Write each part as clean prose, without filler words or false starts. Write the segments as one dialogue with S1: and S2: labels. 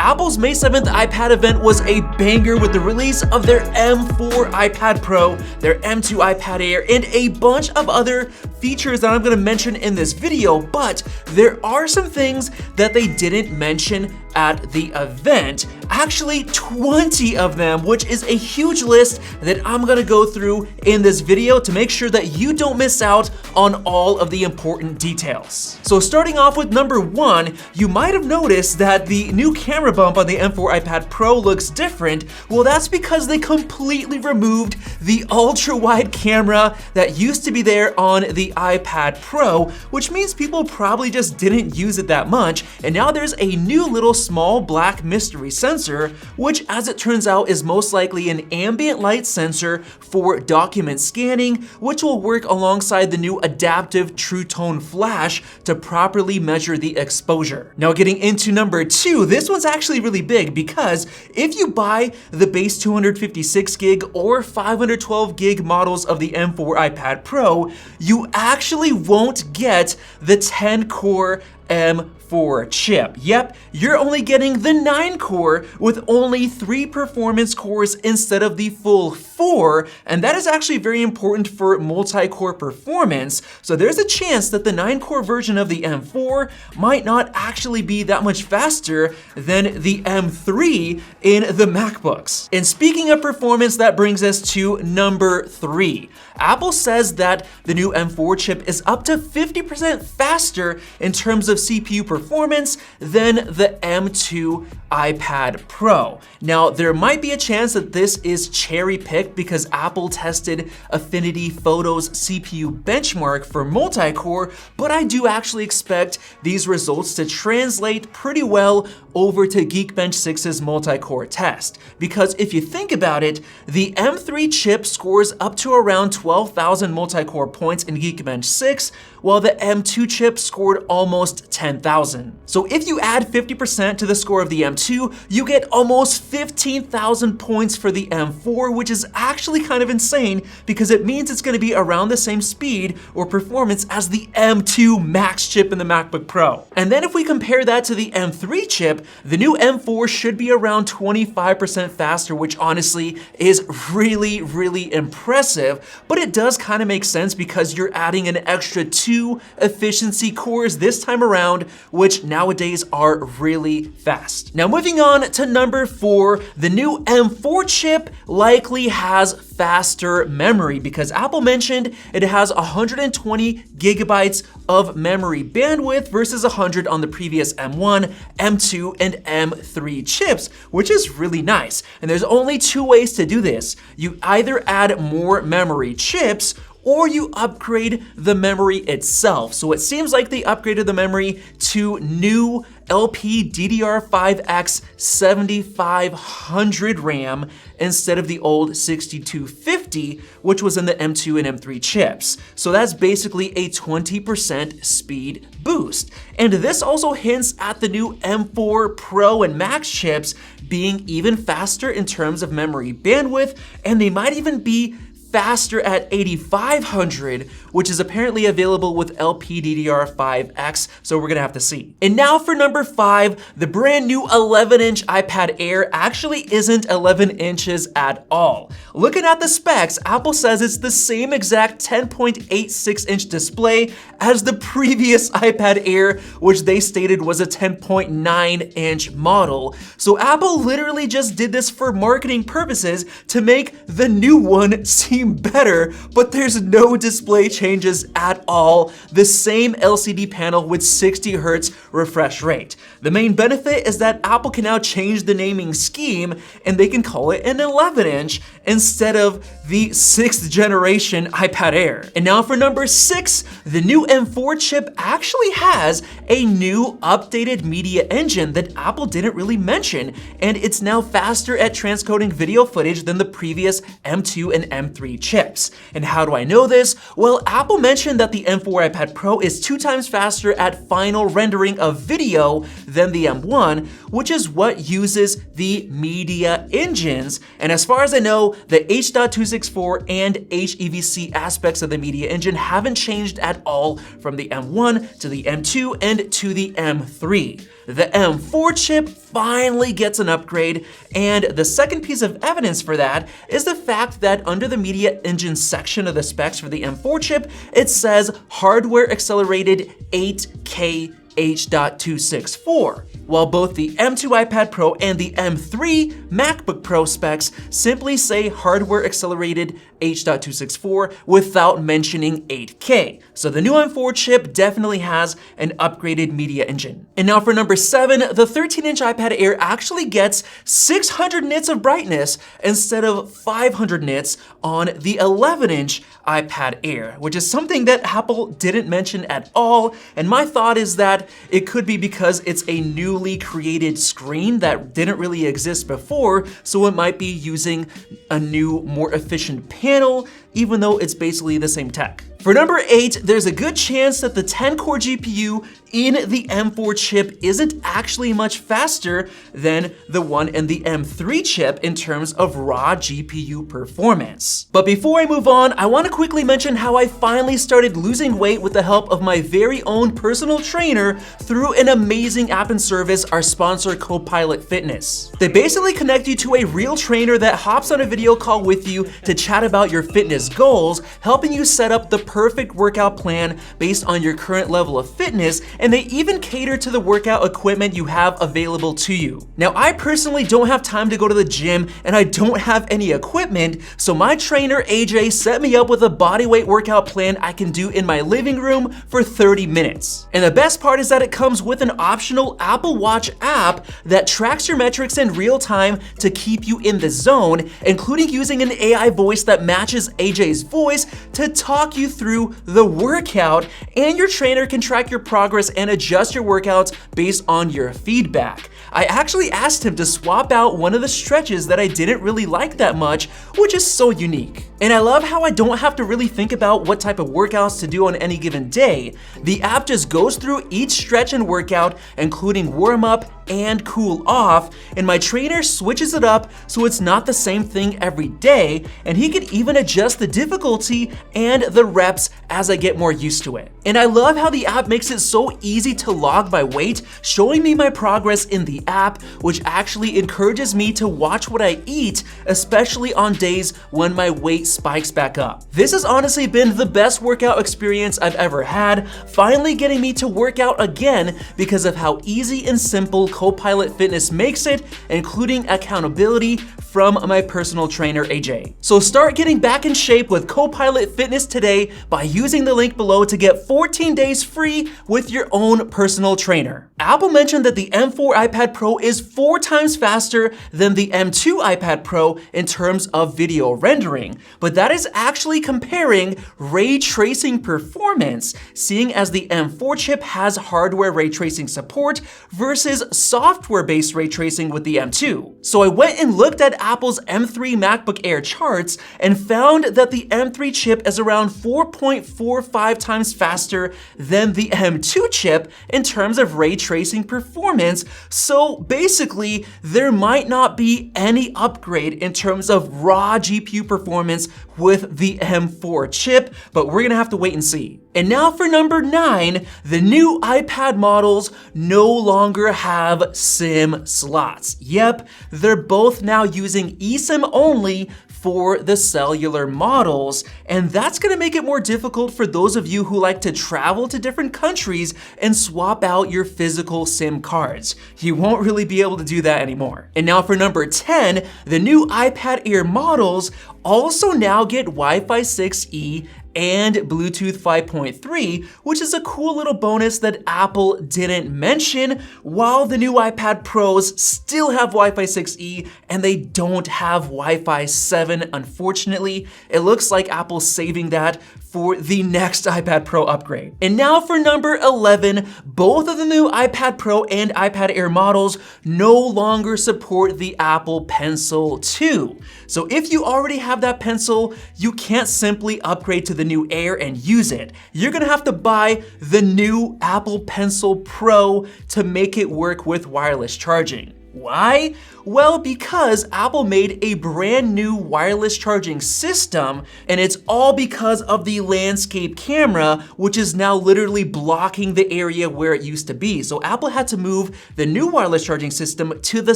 S1: Apple's May 7th iPad event was a banger with the release of their M4 iPad Pro, their M2 iPad Air, and a bunch of other features that I'm going to mention in this video, but there are some things that they didn't mention at the event. Actually 20 of them, which is a huge list that I'm gonna go through in this video to make sure that you don't miss out on all of the important details. So starting off with number 1, you might have noticed that the new camera bump on the M4 iPad Pro looks different. Well, that's because they completely removed the ultra-wide camera that used to be there on the iPad Pro, which means people probably just didn't use it that much, and now there's a new little small black mystery sensor, which as it turns out is most likely an ambient light sensor for document scanning, which will work alongside the new adaptive True Tone flash to properly measure the exposure. Now getting into number 2, this one's actually really big because if you buy the base 256 gig or 512 gig models of the M4 iPad Pro, you actually won't get the 10-core M4 chip. Yep, you're only getting the 9-core with only 3 performance cores instead of the full 4, and that is actually very important for multi-core performance. So there's a chance that the 9-core version of the M4 might not actually be that much faster than the M3 in the MacBooks. And speaking of performance, that brings us to number 3. Apple says that the new M4 chip is up to 50% faster in terms of CPU performance than the M2 iPad Pro. Now, there might be a chance that this is cherry-picked because Apple tested Affinity Photo's CPU benchmark for multi-core, but I do actually expect these results to translate pretty well over to Geekbench 6's multi-core test. Because if you think about it, the M3 chip scores up to around 12,000 multi-core points in Geekbench 6, while the M2 chip scored almost 10,000. So if you add 50% to the score of the M2, you get almost 15,000 points for the M4, which is actually kind of insane because it means it's going to be around the same speed or performance as the M2 Max chip in the MacBook Pro. And then if we compare that to the M3 chip, the new M4 should be around 25% faster, which honestly is really, really impressive, but it does kind of make sense because you're adding an extra 2 efficiency cores this time around, which nowadays are really fast. Now moving on to number 4, the new M4 chip likely has faster memory because Apple mentioned it has 120 gigabytes of memory bandwidth versus 100 on the previous M1, M2, and M3 chips, which is really nice. And there's only 2 ways to do this. You either add more memory chips or you upgrade the memory itself. So it seems like they upgraded the memory to new LPDDR5X 7500 RAM instead of the old 6250, which was in the M2 and M3 chips. So that's basically a 20% speed boost. And this also hints at the new M4 Pro and Max chips being even faster in terms of memory bandwidth, and they might even be faster at 8500, which is apparently available with LPDDR5X, so we're gonna have to see. And now for number 5, the brand new 11-inch iPad Air actually isn't 11 inches at all. Looking at the specs, Apple says it's the same exact 10.86-inch display as the previous iPad Air, which they stated was a 10.9-inch model. So Apple literally just did this for marketing purposes to make the new one seem better, but there's no display changes at all. The same LCD panel with 60 Hz refresh rate. The main benefit is that Apple can now change the naming scheme and they can call it an 11-inch instead of the 6th generation iPad Air. And now for number 6, the new M4 chip actually has a new updated media engine that Apple didn't really mention, and it's now faster at transcoding video footage than the previous M2 and M3 chips. And how do I know this? Well, Apple mentioned that the M4 iPad Pro is 2 times faster at final rendering of video than the M1, which is what uses the media engines. And as far as I know, the H.264 and HEVC aspects of the media engine haven't changed at all from the M1 to the M2 and to the M3. The M4 chip finally gets an upgrade, and the second piece of evidence for that is the fact that under the media engine section of the specs for the M4 chip, it says hardware accelerated 8K H.264, while both the M2 iPad Pro and the M3 MacBook Pro specs simply say hardware accelerated H.264 without mentioning 8K. So the new M4 chip definitely has an upgraded media engine. And now for number 7, the 13-inch iPad Air actually gets 600 nits of brightness instead of 500 nits on the 11-inch iPad Air, which is something that Apple didn't mention at all. And my thought is that it could be because it's a newly created screen that didn't really exist before, so it might be using a new, more efficient panel, even though it's basically the same tech. For number 8, there's a good chance that the 10-core GPU in the M4 chip isn't actually much faster than the one in the M3 chip in terms of raw GPU performance. But before I move on, I want to quickly mention how I finally started losing weight with the help of my very own personal trainer through an amazing app and service, our sponsor CoPilot Fitness. They basically connect you to a real trainer that hops on a video call with you to chat about your fitness goals, helping you set up the perfect workout plan based on your current level of fitness, and they even cater to the workout equipment you have available to you. Now, I personally don't have time to go to the gym and I don't have any equipment, so my trainer AJ set me up with a bodyweight workout plan I can do in my living room for 30 minutes. And the best part is that it comes with an optional Apple Watch app that tracks your metrics in real time to keep you in the zone, including using an AI voice that matches AJ's voice to talk you through the workout, and your trainer can track your progress and adjust your workouts based on your feedback. I actually asked him to swap out one of the stretches that I didn't really like that much, which is so unique. And I love how I don't have to really think about what type of workouts to do on any given day. The app just goes through each stretch and workout, including warm up and cool off, and my trainer switches it up so it's not the same thing every day, and he can even adjust the difficulty and the reps as I get more used to it. And I love how the app makes it so easy to log my weight, showing me my progress in the app, which actually encourages me to watch what I eat, especially on days when my weight spikes back up. This has honestly been the best workout experience I've ever had, finally getting me to work out again because of how easy and simple CoPilot Fitness makes it, including accountability from my personal trainer AJ. So start getting back in shape with CoPilot Fitness today by using the link below to get 14 days free with your own personal trainer. Apple mentioned that the M4 iPad Pro is 4 times faster than the M2 iPad Pro in terms of video rendering, but that is actually comparing ray tracing performance, seeing as the M4 chip has hardware ray tracing support versus software-based ray tracing with the M2. So I went and looked at Apple's M3 MacBook Air charts and found that the M3 chip is around 4.45 times faster than the M2 chip in terms of ray tracing performance. So basically, there might not be any upgrade in terms of raw GPU performance with the M4 chip, but we're gonna have to wait and see. And now for number 9, the new iPad models no longer have SIM slots. Yep, they're both now using eSIM only for the cellular models, and that's gonna make it more difficult for those of you who like to travel to different countries and swap out your physical SIM cards. You won't really be able to do that anymore. And now for number 10, the new iPad Air models also now get Wi-Fi 6E and Bluetooth 5.3, which is a cool little bonus that Apple didn't mention, while the new iPad Pros still have Wi-Fi 6E and they don't have Wi-Fi 7, unfortunately. It looks like Apple's saving that for the next iPad Pro upgrade. And now for number 11, both of the new iPad Pro and iPad Air models no longer support the Apple Pencil 2. So if you already have that Pencil, you can't simply upgrade to the new Air and use it. You're gonna have to buy the new Apple Pencil Pro to make it work with wireless charging. Why? Well, because Apple made a brand new wireless charging system, and it's all because of the landscape camera, which is now literally blocking the area where it used to be. So Apple had to move the new wireless charging system to the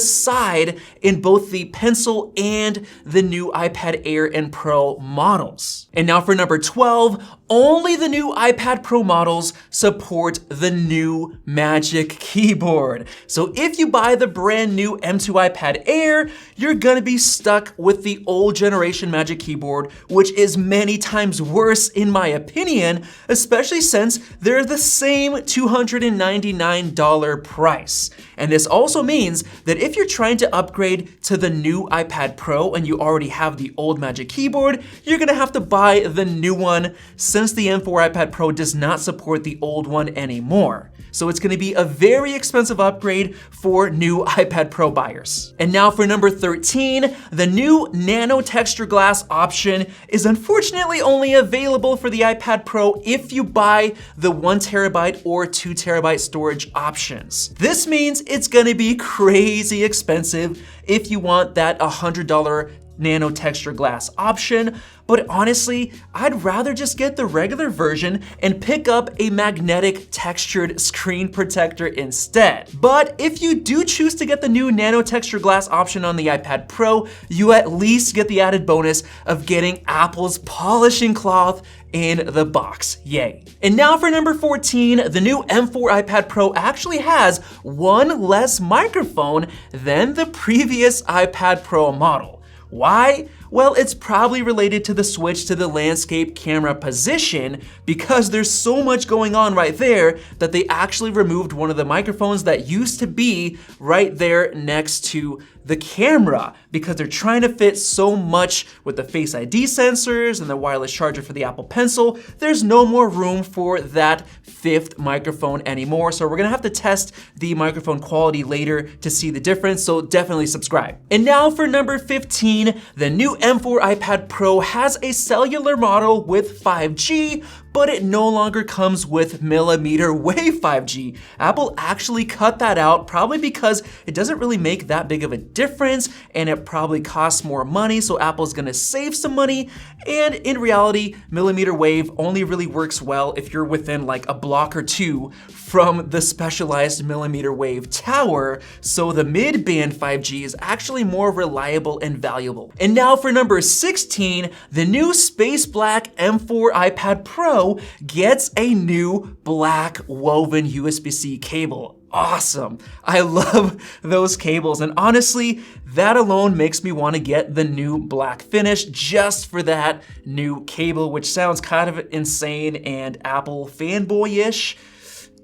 S1: side in both the Pencil and the new iPad Air and Pro models. And now for number 12, only the new iPad Pro models support the new Magic Keyboard. So if you buy the brand new M2 iPad Air, you're gonna be stuck with the old generation Magic Keyboard, which is many times worse in my opinion, especially since they're the same $299 price. And this also means that if you're trying to upgrade to the new iPad Pro and you already have the old Magic Keyboard, you're gonna have to buy the new one since the M4 iPad Pro does not support the old one anymore. So it's gonna be a very expensive upgrade for new iPad Pro buyers. And now for number 13, the new Nano Texture Glass option is unfortunately only available for the iPad Pro if you buy the 1TB or 2TB storage options. This means it's gonna be crazy expensive if you want that $100 Nano Texture Glass option, but honestly, I'd rather just get the regular version and pick up a magnetic textured screen protector instead. But if you do choose to get the new Nano Texture Glass option on the iPad Pro, you at least get the added bonus of getting Apple's polishing cloth in the box. Yay. And now for number 14, the new M4 iPad Pro actually has one less microphone than the previous iPad Pro model. Why? Well, it's probably related to the switch to the landscape camera position because there's so much going on right there that they actually removed one of the microphones that used to be right there next to the camera because they're trying to fit so much with the Face ID sensors and the wireless charger for the Apple Pencil. There's no more room for that fifth microphone anymore. So we're gonna have to test the microphone quality later to see the difference, so definitely subscribe. And now for number 15, the new M4 iPad Pro has a cellular model with 5G, but it no longer comes with millimeter wave 5G. Apple actually cut that out, probably because it doesn't really make that big of a difference and it probably costs more money, so Apple's gonna save some money. And in reality, millimeter wave only really works well if you're within like a block or two from the specialized millimeter wave tower, so the mid-band 5G is actually more reliable and valuable. And now for number 16, the new Space Black M4 iPad Pro gets a new black woven USB-C cable. Awesome. I love those cables, and honestly, that alone makes me want to get the new black finish just for that new cable, which sounds kind of insane and Apple fanboy-ish.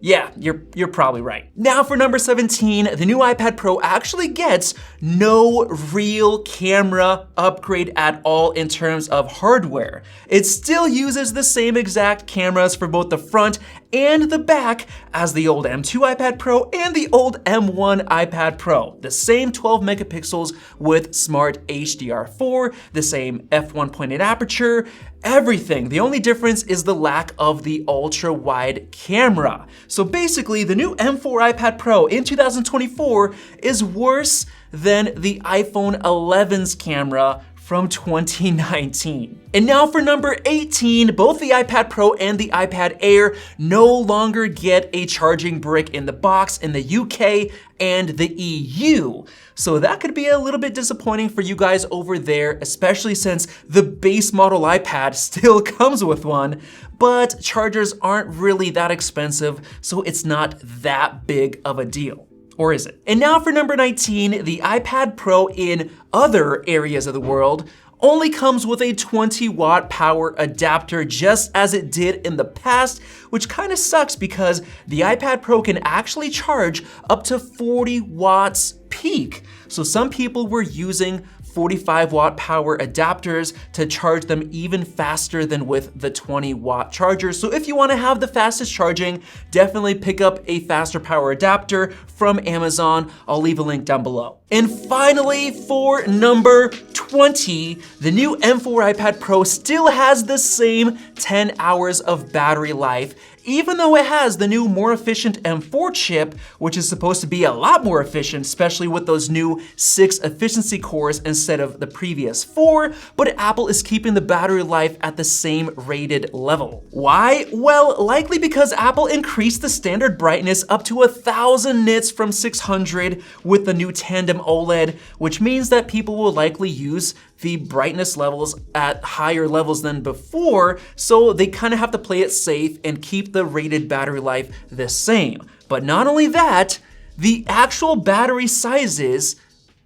S1: Yeah, you're probably right. Now for number 17, the new iPad Pro actually gets no real camera upgrade at all in terms of hardware. It still uses the same exact cameras for both the front and the back as the old M2 iPad Pro and the old M1 iPad Pro. The same 12 megapixels with smart HDR4, the same f1.8 aperture, everything. The only difference is the lack of the ultra wide camera. So basically, the new M4 iPad Pro in 2024 is worse than the iPhone 11's camera from 2019. And now for number 18, both the iPad Pro and the iPad Air no longer get a charging brick in the box in the UK and the EU. So that could be a little bit disappointing for you guys over there, especially since the base model iPad still comes with one, but chargers aren't really that expensive, so it's not that big of a deal. Or is it? And now for number 19, the iPad Pro in other areas of the world only comes with a 20-watt power adapter, just as it did in the past, which kind of sucks because the iPad Pro can actually charge up to 40 watts peak. So some people were using 45-watt power adapters to charge them even faster than with the 20-watt charger. So if you want to have the fastest charging, definitely pick up a faster power adapter from Amazon. I'll leave a link down below. And finally, for number 20, the new M4 iPad Pro still has the same 10 hours of battery life, even though it has the new more efficient M4 chip, which is supposed to be a lot more efficient, especially with those new 6 efficiency cores instead of the previous 4, but Apple is keeping the battery life at the same rated level. Why? Well, likely because Apple increased the standard brightness up to 1000 nits from 600 with the new tandem OLED, which means that people will likely use the brightness levels at higher levels than before, so they kind of have to play it safe and keep the rated battery life the same. But not only that, the actual battery sizes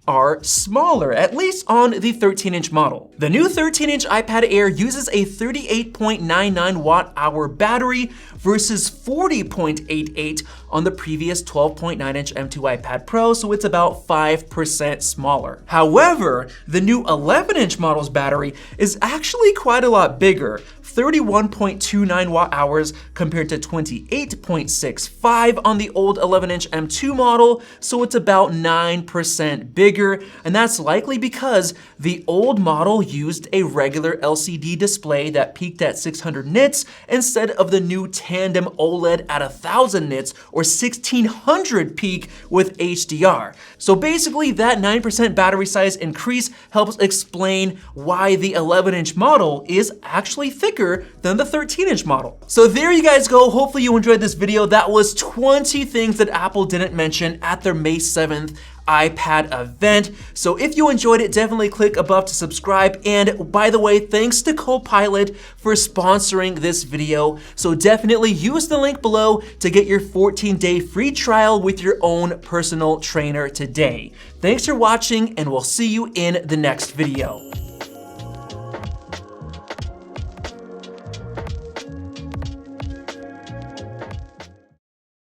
S1: are smaller, at least on the 13-inch model. The new 13-inch iPad Air uses a 38.99 watt-hour battery versus 40.88 on the previous 12.9-inch M2 iPad Pro, so it's about 5% smaller. However, the new 11-inch model's battery is actually quite a lot bigger, 31.29 watt-hours compared to 28.65 on the old 11-inch M2 model, so it's about 9% bigger, and that's likely because the old model used a regular LCD display that peaked at 600 nits instead of the new tandem OLED at 1000 nits or 1600 peak with HDR. So basically that 9% battery size increase helps explain why the 11-inch model is actually thicker than the 13-inch model. So there you guys go. Hopefully you enjoyed this video. That was 20 things that Apple didn't mention at their May 7th iPad event. So if you enjoyed it, definitely click above to subscribe. And by the way, thanks to CoPilot for sponsoring this video. So definitely use the link below to get your 14-day free trial with your own personal trainer today. Thanks for watching, and we'll see you in the next video.